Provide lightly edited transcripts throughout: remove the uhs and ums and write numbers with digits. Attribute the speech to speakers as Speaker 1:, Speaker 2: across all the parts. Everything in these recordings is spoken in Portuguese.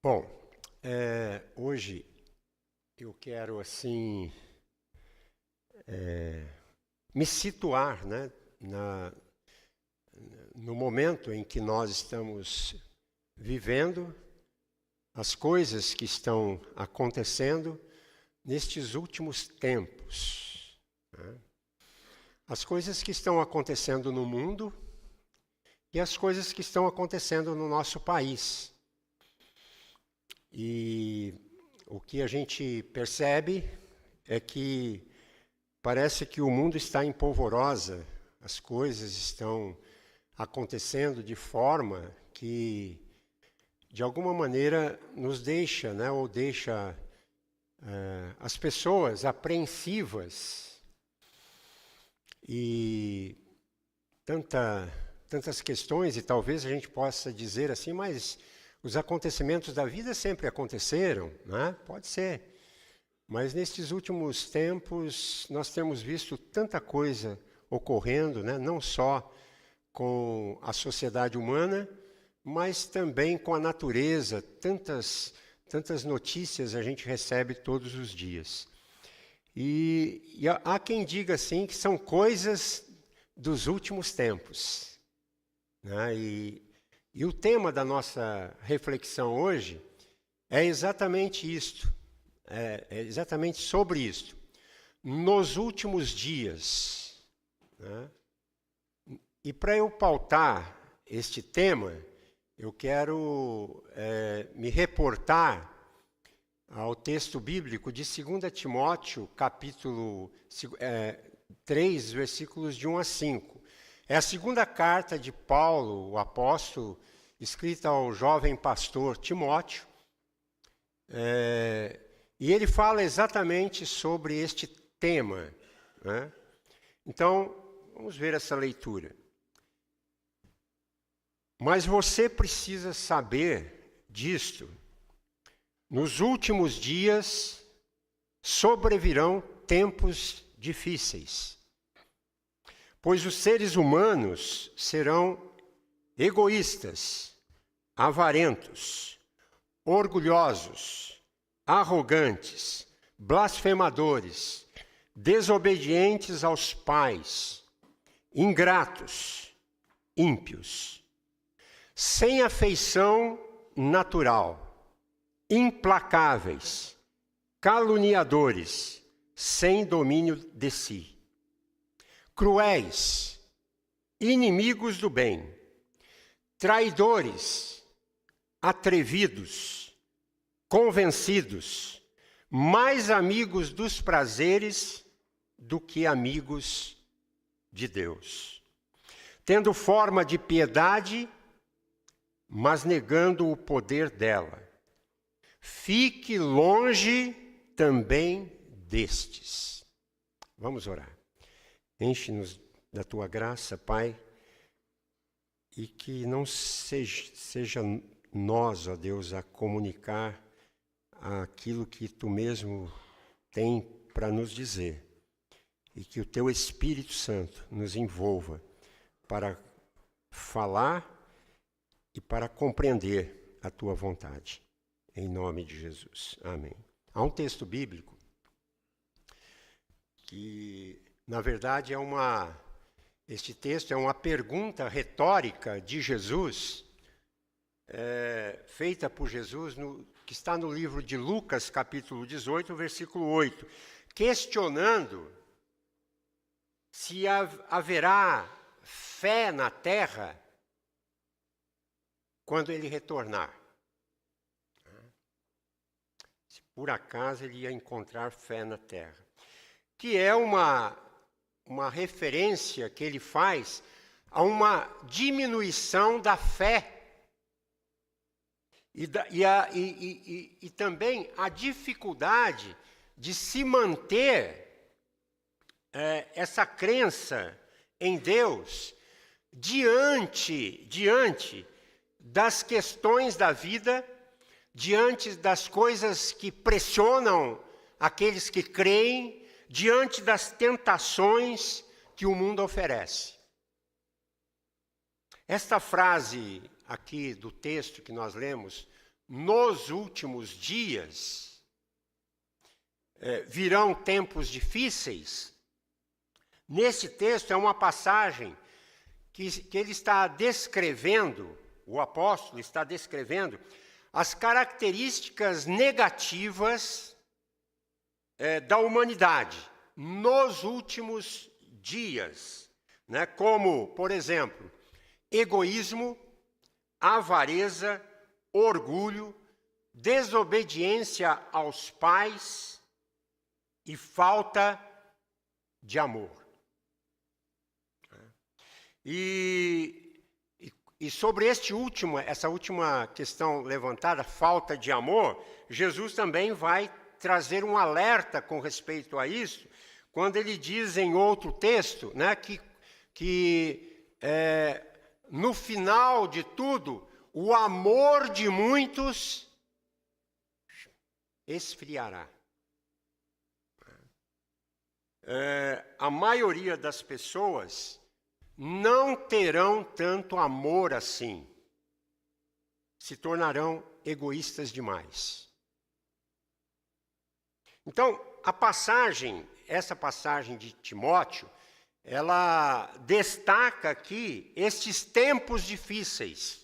Speaker 1: Bom, hoje eu quero me situar, né, no momento em que nós estamos vivendo, as coisas que estão acontecendo nestes últimos tempos, né? As coisas que estão acontecendo no mundo e as coisas que estão acontecendo no nosso país. E o que a gente percebe é que parece que o mundo está em polvorosa, as coisas estão acontecendo de forma que, de alguma maneira, nos deixa, né, ou deixa as pessoas apreensivas e tantas questões, e talvez a gente possa dizer assim, mas os acontecimentos da vida sempre aconteceram, né? Pode ser. Mas nestes últimos tempos nós temos visto tanta coisa ocorrendo, né? Não só com a sociedade humana, mas também com a natureza. Tantas notícias a gente recebe todos os dias. E há quem diga assim que são coisas dos últimos tempos, né? E o tema da nossa reflexão hoje é exatamente isto, é exatamente sobre isto. Nos últimos dias, né? E para eu pautar este tema, eu quero me reportar ao texto bíblico de 2 Timóteo, capítulo 3, versículos de 1 a 5. É a segunda carta de Paulo, o apóstolo, escrita ao jovem pastor Timóteo, e ele fala exatamente sobre este tema, né? Então, vamos ver essa leitura. Mas você precisa saber disto. Nos últimos dias sobrevirão tempos difíceis, pois os seres humanos serão egoístas, avarentos, orgulhosos, arrogantes, blasfemadores, desobedientes aos pais, ingratos, ímpios, sem afeição natural, implacáveis, caluniadores, sem domínio de si, cruéis, inimigos do bem, traidores, atrevidos, convencidos, mais amigos dos prazeres do que amigos de Deus, tendo forma de piedade, mas negando o poder dela. Fique longe também destes. Vamos orar. Enche-nos da tua graça, Pai, e que não seja nós, ó Deus, a comunicar aquilo que Tu mesmo tem para nos dizer, e que o Teu Espírito Santo nos envolva para falar e para compreender a Tua vontade. Em nome de Jesus. Amém. Há um texto bíblico que, na verdade, este texto é uma pergunta retórica de Jesus, feita por Jesus, que está no livro de Lucas, capítulo 18, versículo 8, questionando se haverá fé na terra quando ele retornar. Se por acaso ele ia encontrar fé na terra. Que é uma referência que ele faz a uma diminuição da fé e também a dificuldade de se manter essa crença em Deus diante das questões da vida, diante das coisas que pressionam aqueles que creem, diante das tentações que o mundo oferece. Esta frase aqui do texto que nós lemos, nos últimos dias, virão tempos difíceis, nesse texto é uma passagem que ele está descrevendo, o apóstolo está descrevendo, as características negativas da humanidade nos últimos dias, né? Como, por exemplo, egoísmo, avareza, orgulho, desobediência aos pais e falta de amor. E sobre essa última questão levantada, falta de amor, Jesus também vai trazer um alerta com respeito a isso, quando ele diz em outro texto, né, que no final de tudo, o amor de muitos esfriará. A maioria das pessoas não terão tanto amor assim, se tornarão egoístas demais. Então, essa passagem de Timóteo, ela destaca aqui estes tempos difíceis,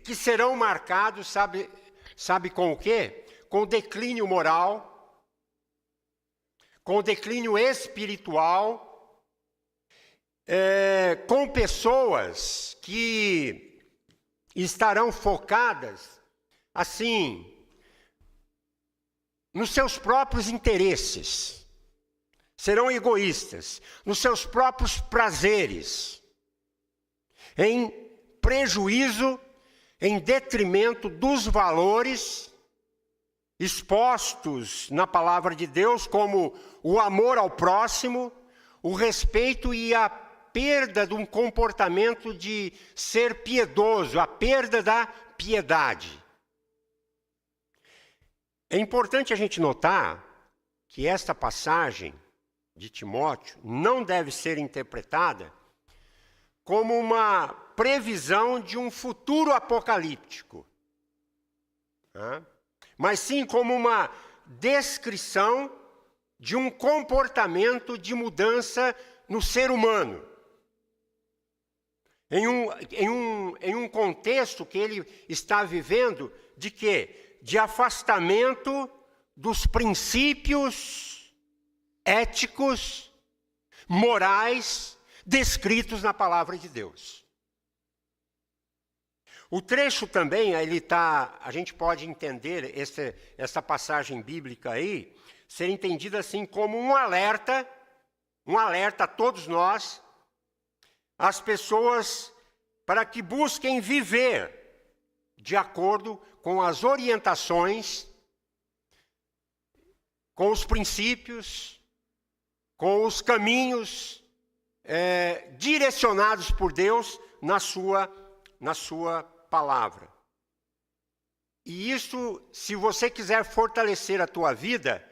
Speaker 1: que serão marcados, sabe com o quê? Com o declínio moral, com o declínio espiritual, com pessoas que estarão focadas, assim, nos seus próprios interesses, serão egoístas, nos seus próprios prazeres, em prejuízo, em detrimento dos valores expostos na palavra de Deus, como o amor ao próximo, o respeito e a perda de um comportamento de ser piedoso, a perda da piedade. É importante a gente notar que esta passagem de Timóteo não deve ser interpretada como uma previsão de um futuro apocalíptico, né? Mas sim como uma descrição de um comportamento de mudança no ser humano. Em um contexto que ele está vivendo de quê? De afastamento dos princípios éticos, morais, descritos na palavra de Deus. O trecho também, a gente pode entender essa passagem bíblica aí, ser entendida assim como um alerta a todos nós, as pessoas, para que busquem viver de acordo com as orientações, com os princípios, com os caminhos direcionados por Deus na sua palavra. E isso, se você quiser fortalecer a tua vida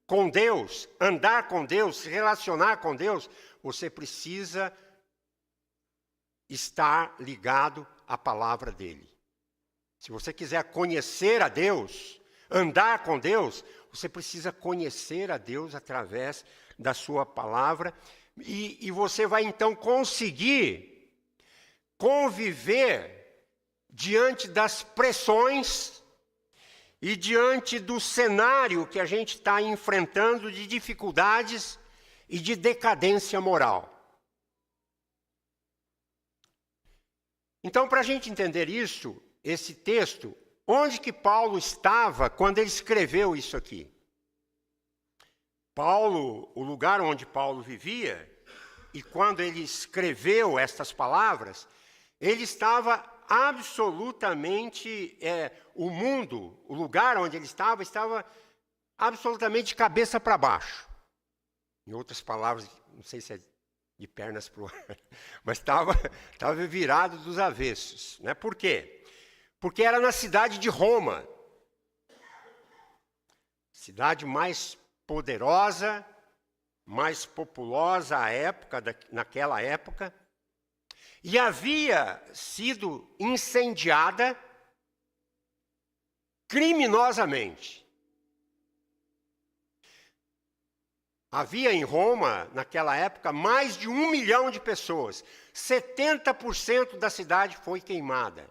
Speaker 1: com Deus, andar com Deus, se relacionar com Deus, você precisa estar ligado à palavra dele. Se você quiser conhecer a Deus, andar com Deus, você precisa conhecer a Deus através da sua palavra, e você vai então conseguir conviver diante das pressões e diante do cenário que a gente está enfrentando de dificuldades e de decadência moral. Então, para a gente entender isso, esse texto, onde que Paulo estava quando ele escreveu isso aqui? O lugar onde Paulo vivia, e quando ele escreveu estas palavras, ele estava absolutamente, o lugar onde ele estava absolutamente de cabeça para baixo. Em outras palavras, não sei se é de pernas para o ar, mas estava virado dos avessos, né? Por quê? Porque era na cidade de Roma, cidade mais poderosa, mais populosa naquela época, e havia sido incendiada criminosamente. Havia em Roma, naquela época, mais de 1 milhão de pessoas. 70% da cidade foi queimada,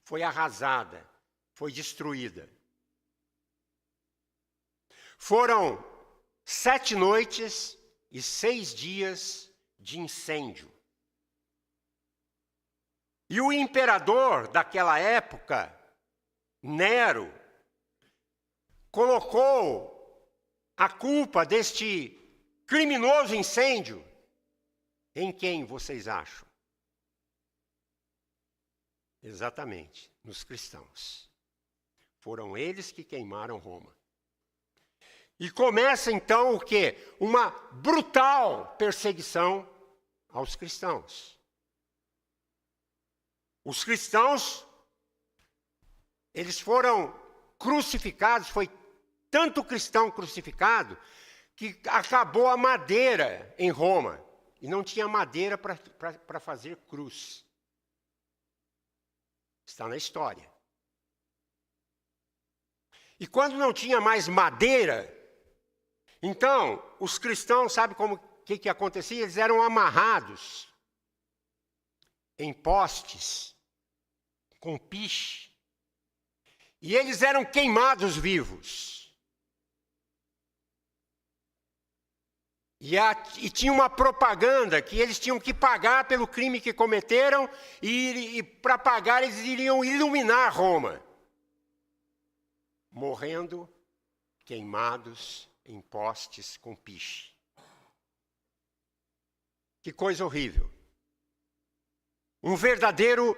Speaker 1: foi arrasada, foi destruída. Foram 7 noites e 6 dias de incêndio. E o imperador daquela época, Nero, colocou a culpa deste criminoso incêndio em quem vocês acham? Exatamente, nos cristãos. Foram eles que queimaram Roma. E começa então o quê? Uma brutal perseguição aos cristãos. Os cristãos, eles foram crucificados, foi tanto cristão crucificado, que acabou a madeira em Roma. E não tinha madeira para fazer cruz. Está na história. E quando não tinha mais madeira, então os cristãos, sabe como que acontecia? Eles eram amarrados em postes, com piche. E eles eram queimados vivos. E tinha uma propaganda que eles tinham que pagar pelo crime que cometeram e para pagar eles iriam iluminar Roma. Morrendo, queimados em postes com piche. Que coisa horrível. Um verdadeiro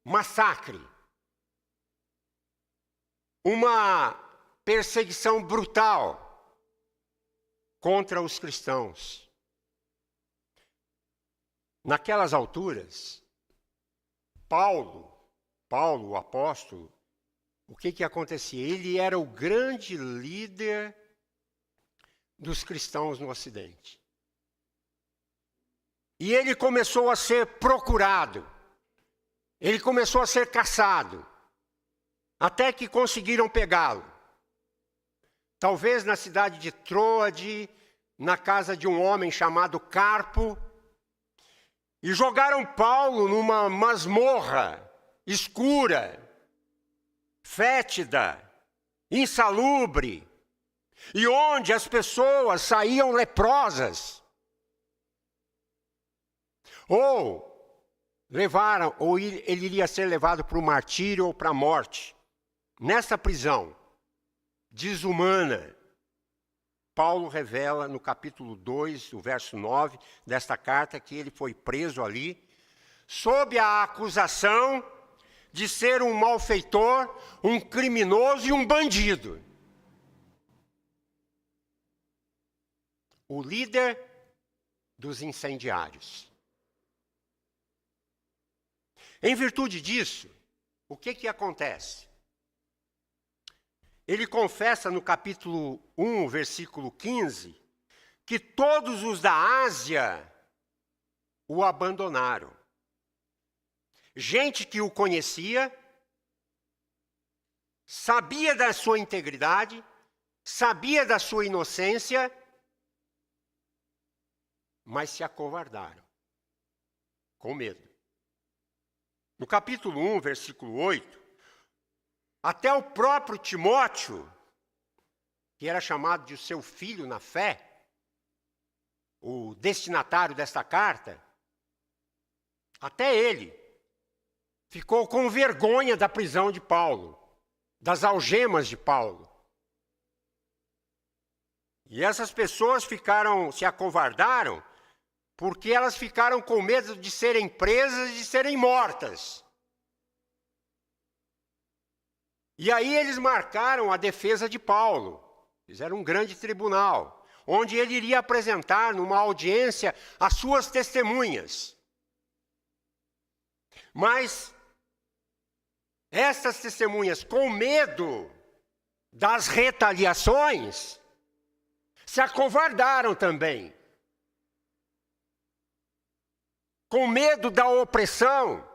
Speaker 1: massacre. Uma perseguição brutal contra os cristãos. Naquelas alturas, Paulo, o apóstolo, o que acontecia? Ele era o grande líder dos cristãos no Ocidente. E ele começou a ser procurado, ele começou a ser caçado, até que conseguiram pegá-lo. Talvez na cidade de Troade, na casa de um homem chamado Carpo, e jogaram Paulo numa masmorra escura, fétida, insalubre, e onde as pessoas saíam leprosas. Ou ele iria ser levado para o martírio ou para a morte. Nessa prisão desumana, Paulo revela no capítulo 2, o verso 9 desta carta, que ele foi preso ali, sob a acusação de ser um malfeitor, um criminoso e um bandido. O líder dos incendiários. Em virtude disso, o que acontece? Ele confessa no capítulo 1, versículo 15, que todos os da Ásia o abandonaram. Gente que o conhecia, sabia da sua integridade, sabia da sua inocência, mas se acovardaram, com medo. No capítulo 1, versículo 8, até o próprio Timóteo, que era chamado de seu filho na fé, o destinatário desta carta, até ele ficou com vergonha da prisão de Paulo, das algemas de Paulo. E essas pessoas se acovardaram, porque elas ficaram com medo de serem presas e de serem mortas. E aí eles marcaram a defesa de Paulo, fizeram um grande tribunal, onde ele iria apresentar numa audiência as suas testemunhas. Mas essas testemunhas, com medo das retaliações, se acovardaram também. Com medo da opressão.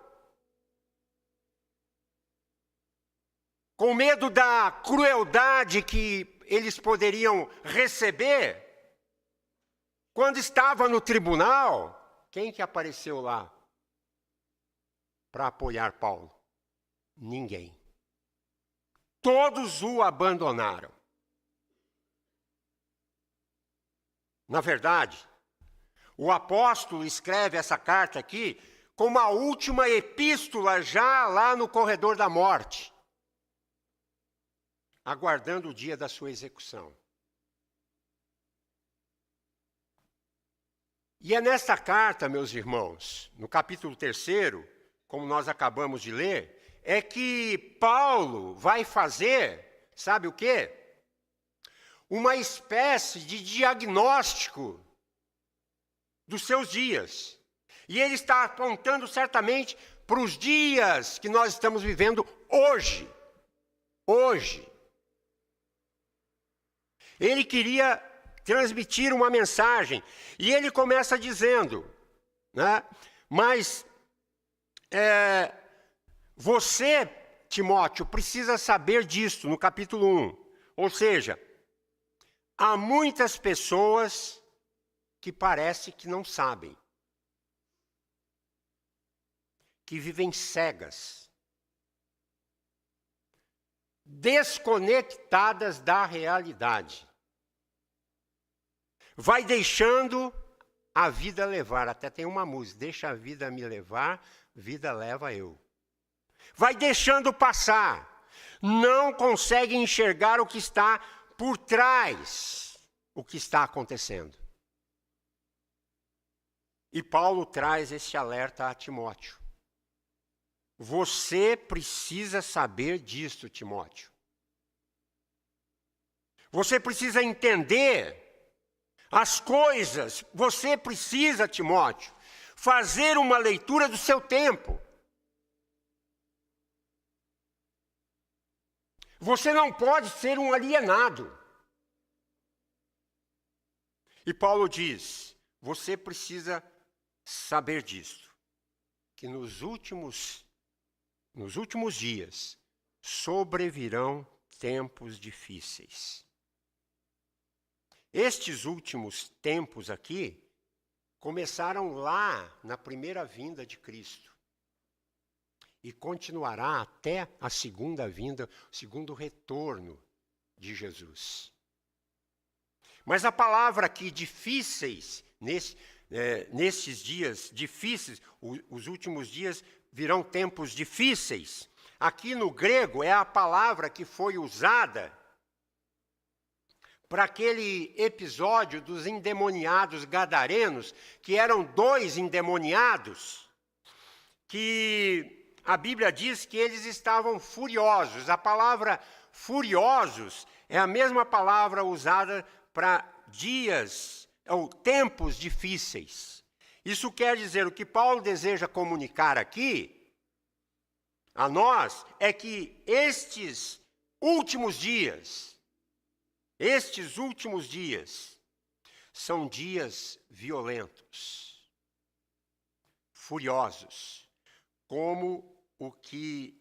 Speaker 1: com medo da crueldade que eles poderiam receber, quando estava no tribunal, quem que apareceu lá para apoiar Paulo? Ninguém. Todos o abandonaram. Na verdade, o apóstolo escreve essa carta aqui como a última epístola já lá no corredor da morte, aguardando o dia da sua execução. E é nesta carta, meus irmãos, no capítulo 3, como nós acabamos de ler, é que Paulo vai fazer, sabe o quê? Uma espécie de diagnóstico dos seus dias. E ele está apontando certamente para os dias que nós estamos vivendo hoje. Hoje. Ele queria transmitir uma mensagem. E ele começa dizendo, né? Mas você, Timóteo, precisa saber disto, no capítulo 1. Ou seja, há muitas pessoas que parece que não sabem, que vivem cegas, desconectadas da realidade. Vai deixando a vida levar. Até tem uma música, deixa a vida me levar, vida leva eu. Vai deixando passar. Não consegue enxergar o que está por trás, o que está acontecendo. E Paulo traz esse alerta a Timóteo. Você precisa saber disto, Timóteo. Você precisa entender as coisas. Você precisa, Timóteo, fazer uma leitura do seu tempo. Você não pode ser um alienado. E Paulo diz, você precisa saber disto, que nos últimos dias sobrevirão tempos difíceis. Estes últimos tempos aqui começaram lá na primeira vinda de Cristo e continuará até a segunda vinda, o segundo retorno de Jesus. Mas a palavra aqui, difíceis, nesses dias difíceis, os últimos dias virão tempos difíceis. Aqui no grego é a palavra que foi usada para aquele episódio dos endemoniados gadarenos, que eram 2 endemoniados, que a Bíblia diz que eles estavam furiosos. A palavra furiosos é a mesma palavra usada para dias ou tempos difíceis. Isso quer dizer, o que Paulo deseja comunicar aqui a nós é que estes últimos dias são dias violentos, furiosos, como o que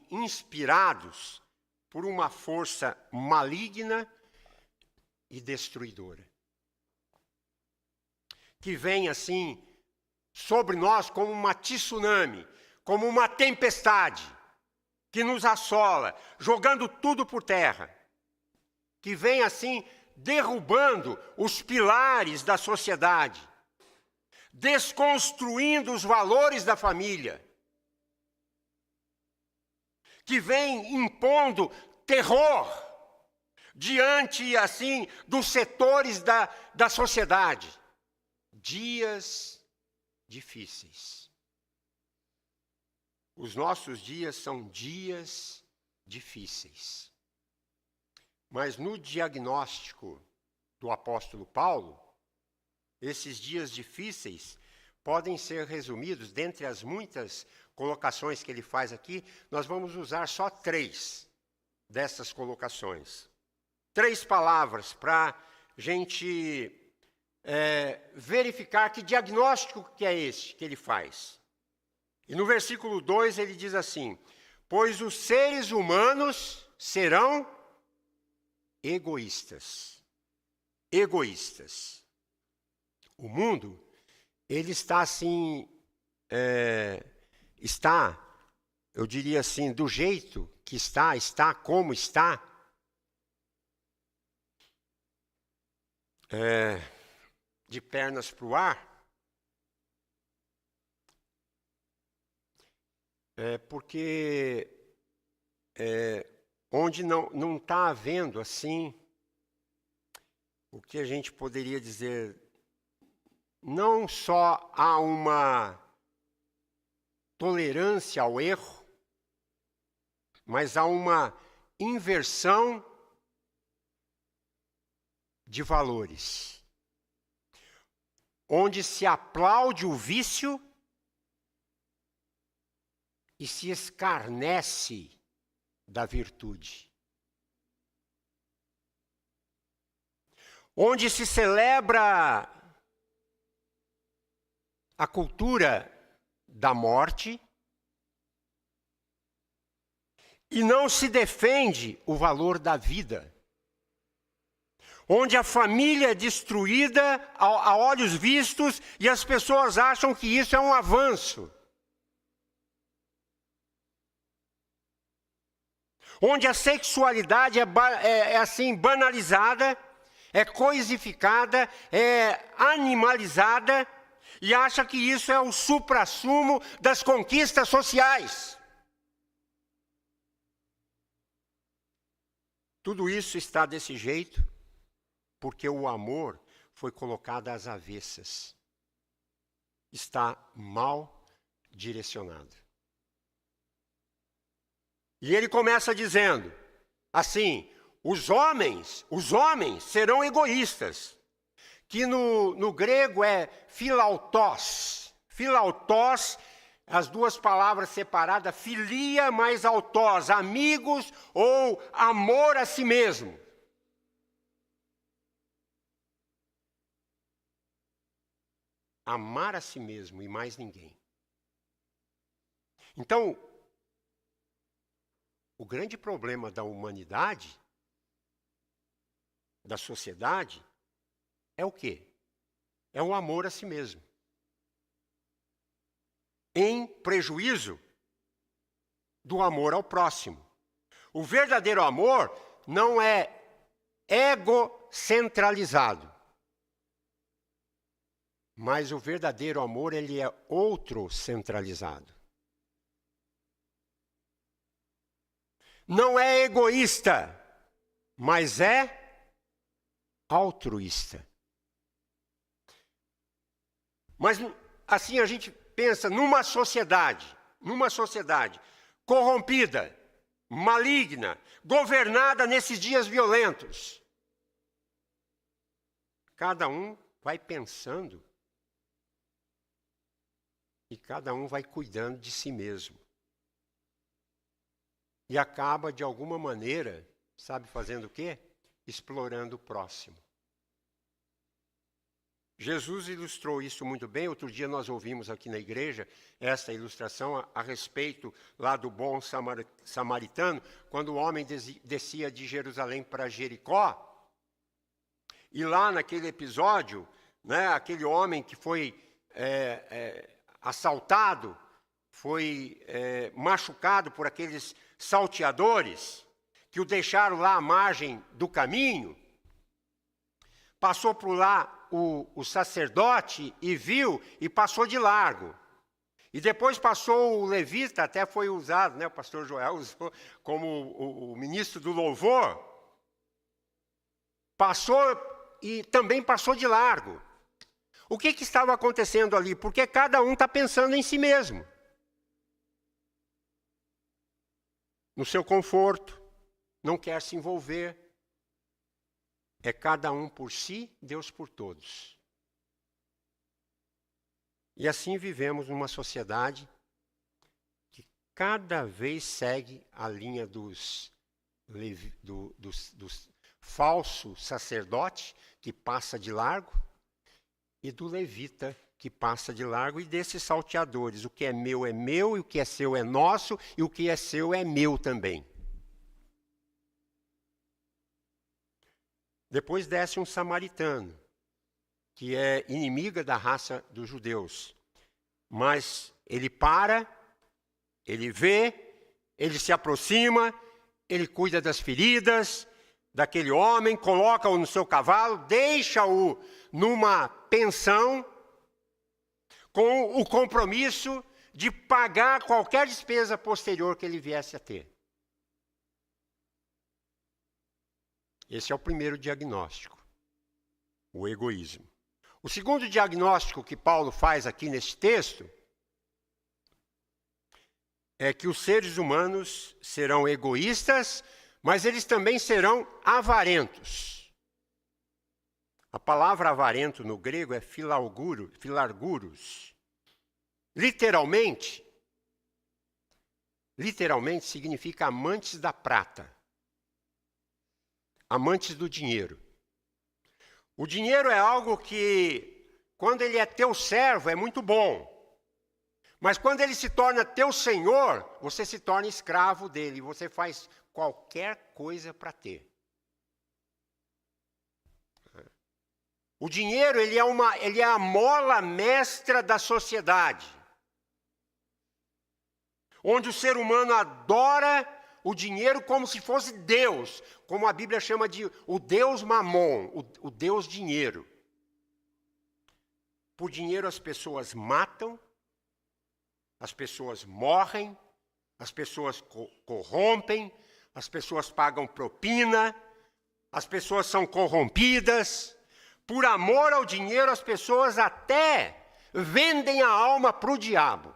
Speaker 1: inspirados por uma força maligna e destruidora, que vem assim sobre nós como uma tsunami, como uma tempestade que nos assola, jogando tudo por terra, que vem assim derrubando os pilares da sociedade, desconstruindo os valores da família, que vem impondo terror diante, assim, dos setores da sociedade. Dias difíceis. Os nossos dias são dias difíceis. Mas no diagnóstico do apóstolo Paulo, esses dias difíceis podem ser resumidos, dentre as muitas colocações que ele faz aqui, nós vamos usar só 3 dessas colocações. 3 palavras para a gente verificar que diagnóstico que é esse que ele faz. E no versículo 2 ele diz assim, pois os seres humanos serão egoístas. Egoístas. O mundo, ele está assim, eu diria assim, do jeito que está como está, de pernas para o ar, porque onde não está havendo assim, o que a gente poderia dizer, não só há uma tolerância ao erro, mas há uma inversão de valores, onde se aplaude o vício e se escarnece da virtude. Onde se celebra a cultura da morte e não se defende o valor da vida. Onde a família é destruída a olhos vistos e as pessoas acham que isso é um avanço. Onde a sexualidade é assim banalizada, é coisificada, é animalizada e acha que isso é o suprassumo das conquistas sociais. Tudo isso está desse jeito porque o amor foi colocado às avessas. Está mal direcionado. E ele começa dizendo assim, os homens serão egoístas, que no grego é philautos. Philautos, as duas palavras separadas, filia mais autos, amigos ou amor a si mesmo. Amar a si mesmo e mais ninguém. Então, o grande problema da humanidade, da sociedade, é o quê? É o amor a si mesmo. Em prejuízo do amor ao próximo. O verdadeiro amor não é egocentralizado. Mas o verdadeiro amor, ele é outrocentralizado. Não é egoísta, mas é altruísta. Mas assim a gente pensa numa sociedade corrompida, maligna, governada nesses dias violentos. Cada um vai pensando e cada um vai cuidando de si mesmo. E acaba, de alguma maneira, sabe fazendo o quê? Explorando o próximo. Jesus ilustrou isso muito bem. Outro dia nós ouvimos aqui na igreja essa ilustração a respeito lá do bom samaritano, quando o homem descia de Jerusalém para Jericó. E lá naquele episódio, né, aquele homem que foi assaltado, foi machucado por aqueles salteadores que o deixaram lá à margem do caminho, passou por lá o sacerdote e viu e passou de largo. E depois passou o levita, até foi usado, né, o pastor Joel usou como o ministro do louvor, passou e também passou de largo. O que estava acontecendo ali? Porque cada um está pensando em si mesmo. No seu conforto, não quer se envolver. É cada um por si, Deus por todos. E assim vivemos numa sociedade que cada vez segue a linha dos falsos sacerdotes, que passa de largo, e do levita, que passa de largo, e desses salteadores. O que é meu, e o que é seu é nosso, e o que é seu é meu também. Depois desce um samaritano, que é inimiga da raça dos judeus. Mas ele para, ele vê, ele se aproxima, ele cuida das feridas daquele homem, coloca-o no seu cavalo, deixa-o numa pensão, com o compromisso de pagar qualquer despesa posterior que ele viesse a ter. Esse é o primeiro diagnóstico, o egoísmo. O segundo diagnóstico que Paulo faz aqui nesse texto é que os seres humanos serão egoístas, mas eles também serão avarentos. A palavra avarento no grego é filarguros. Literalmente significa amantes da prata, amantes do dinheiro. O dinheiro é algo que, quando ele é teu servo, é muito bom. Mas quando ele se torna teu senhor, você se torna escravo dele. Você faz qualquer coisa para ter. O dinheiro, ele é a mola mestra da sociedade. Onde o ser humano adora o dinheiro como se fosse Deus, como a Bíblia chama de o Deus Mamon, o Deus dinheiro. Por dinheiro as pessoas matam, as pessoas morrem, as pessoas corrompem, as pessoas pagam propina, as pessoas são corrompidas. Por amor ao dinheiro, as pessoas até vendem a alma para o diabo.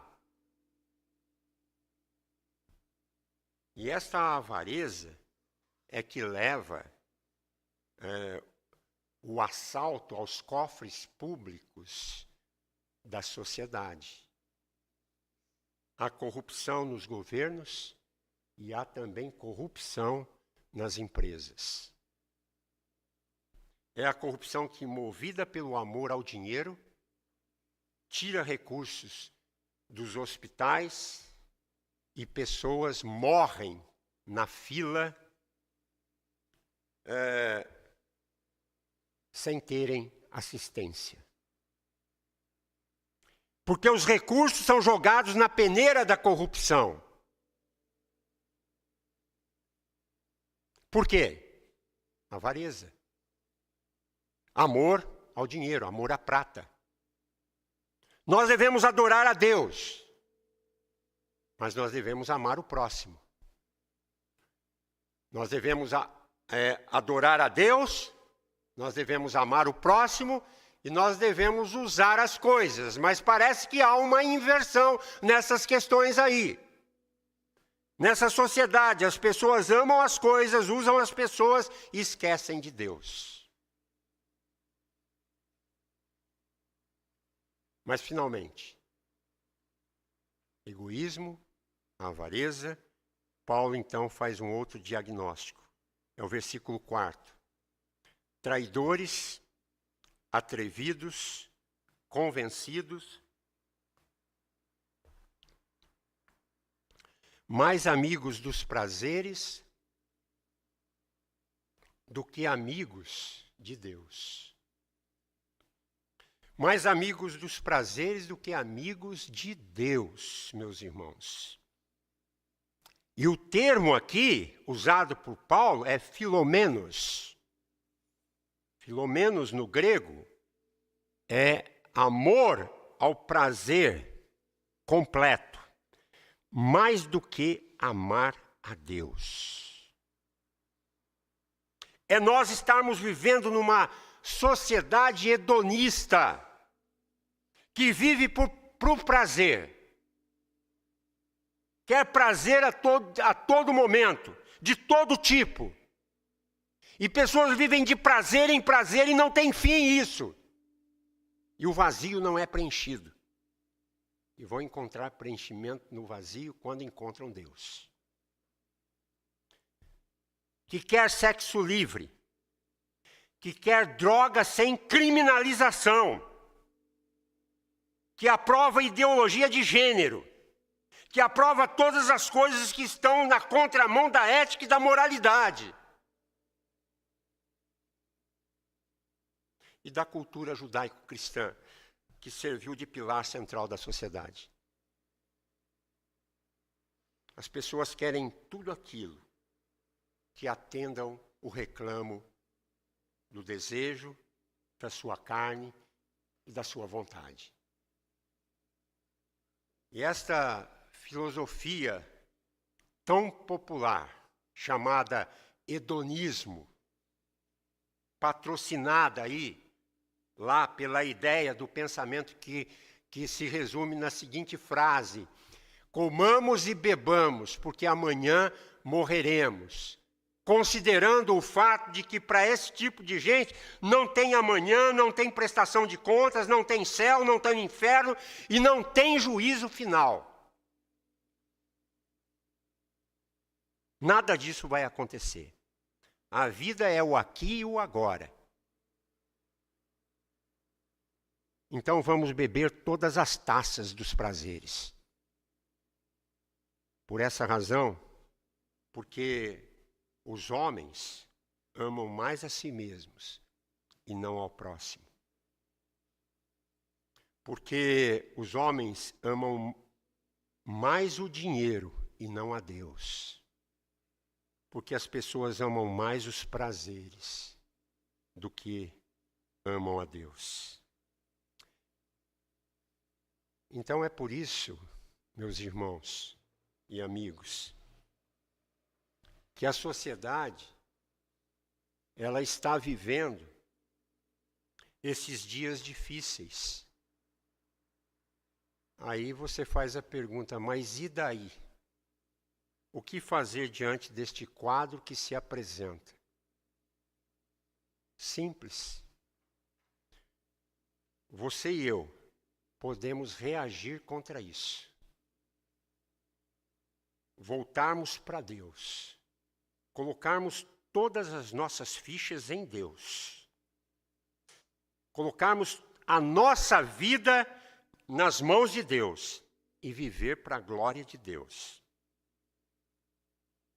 Speaker 1: E esta avareza é que leva o assalto aos cofres públicos da sociedade. Há corrupção nos governos e há também corrupção nas empresas. É a corrupção que, movida pelo amor ao dinheiro, tira recursos dos hospitais e pessoas morrem na fila sem terem assistência. Porque os recursos são jogados na peneira da corrupção. Por quê? Avareza. Amor ao dinheiro, amor à prata. Nós devemos adorar a Deus, mas nós devemos amar o próximo. Nós devemos adorar a Deus, nós devemos amar o próximo e nós devemos usar as coisas. Mas parece que há uma inversão nessas questões aí. Nessa sociedade, as pessoas amam as coisas, usam as pessoas e esquecem de Deus. Mas, finalmente, egoísmo, avareza, Paulo, então, faz um outro diagnóstico. É o versículo 4. Traidores, atrevidos, convencidos, mais amigos dos prazeres do que amigos de Deus. Mais amigos dos prazeres do que amigos de Deus, meus irmãos. E o termo aqui, usado por Paulo, é filomenos. Filomenos, no grego, é amor ao prazer completo, mais do que amar a Deus. É nós estarmos vivendo numa sociedade hedonista, que vive por prazer. Quer prazer a todo momento, de todo tipo. E pessoas vivem de prazer em prazer e não tem fim isso. E o vazio não é preenchido. E vão encontrar preenchimento no vazio quando encontram Deus. Que quer sexo livre. Que quer droga sem criminalização. que aprova ideologia de gênero, que aprova todas as coisas que estão na contramão da ética e da moralidade. E da cultura judaico-cristã, que serviu de pilar central da sociedade. As pessoas querem tudo aquilo que atendam o reclamo do desejo, da sua carne e da sua vontade. E esta filosofia tão popular, chamada hedonismo, patrocinada aí, lá pela ideia do pensamento que se resume na seguinte frase: comamos e bebamos, porque amanhã morreremos. Considerando o fato de que para esse tipo de gente não tem amanhã, não tem prestação de contas, não tem céu, não tem inferno e não tem juízo final. Nada disso vai acontecer. A vida é o aqui e o agora. Então vamos beber todas as taças dos prazeres. Por essa razão, porque os homens amam mais a si mesmos e não ao próximo. Porque os homens amam mais o dinheiro e não a Deus. Porque as pessoas amam mais os prazeres do que amam a Deus. Então é por isso, meus irmãos e amigos, que a sociedade, ela está vivendo esses dias difíceis. Aí você faz a pergunta, mas e daí? O que fazer diante deste quadro que se apresenta? Simples. Você e eu podemos reagir contra isso. Voltarmos para Deus. Colocarmos todas as nossas fichas em Deus. Colocarmos a nossa vida nas mãos de Deus e viver para a glória de Deus.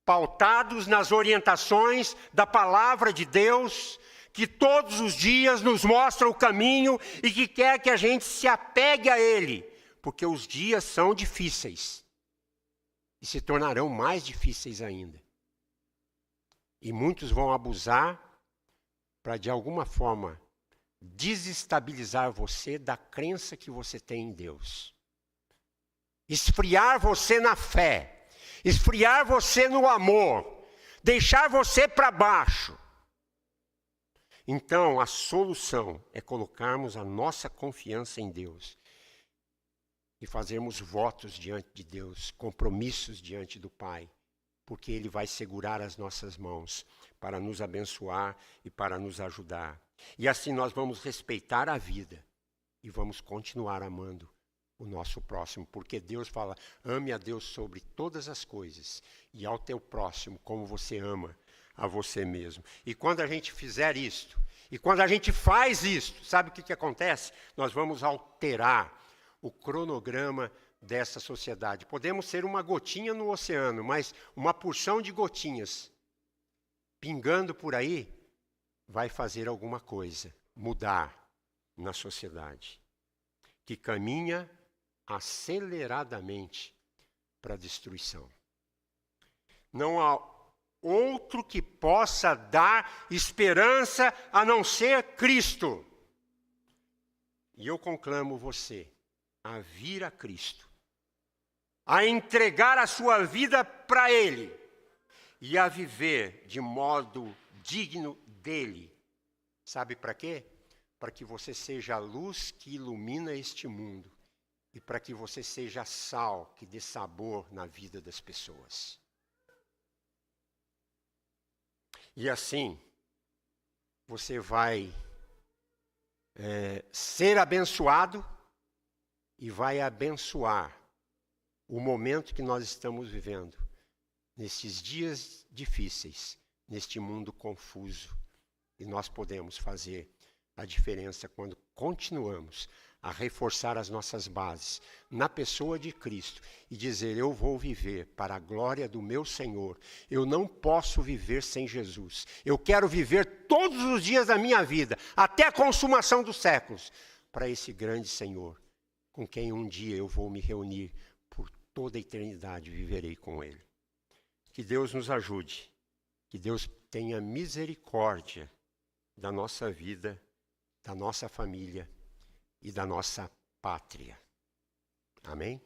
Speaker 1: Pautados nas orientações da palavra de Deus, que todos os dias nos mostra o caminho e que quer que a gente se apegue a Ele, porque os dias são difíceis e se tornarão mais difíceis ainda. E muitos vão abusar para, de alguma forma, desestabilizar você da crença que você tem em Deus. Esfriar você na fé, esfriar você no amor, deixar você para baixo. Então, a solução é colocarmos a nossa confiança em Deus e fazermos votos diante de Deus, compromissos diante do Pai, porque Ele vai segurar as nossas mãos para nos abençoar e para nos ajudar. E assim nós vamos respeitar a vida e vamos continuar amando o nosso próximo, porque Deus fala, ame a Deus sobre todas as coisas e ao teu próximo como você ama a você mesmo. E quando a gente fizer isto, e quando a gente faz isto, sabe o que acontece? Nós vamos alterar o cronograma dessa sociedade. Podemos ser uma gotinha no oceano, mas uma porção de gotinhas pingando por aí vai fazer alguma coisa, mudar na sociedade, que caminha aceleradamente para a destruição. Não há outro que possa dar esperança a não ser Cristo. E eu conclamo você a vir a Cristo, a entregar a sua vida para Ele e a viver de modo digno dEle. Sabe para quê? Para que você seja a luz que ilumina este mundo e para que você seja sal que dê sabor na vida das pessoas. E assim, você vai ser abençoado e vai abençoar o momento que nós estamos vivendo, nesses dias difíceis, neste mundo confuso. E nós podemos fazer a diferença quando continuamos a reforçar as nossas bases na pessoa de Cristo e dizer: eu vou viver para a glória do meu Senhor. Eu não posso viver sem Jesus. Eu quero viver todos os dias da minha vida, até a consumação dos séculos, para esse grande Senhor, com quem um dia eu vou me reunir por toda a eternidade, viverei com Ele. Que Deus nos ajude, que Deus tenha misericórdia da nossa vida, da nossa família e da nossa pátria. Amém?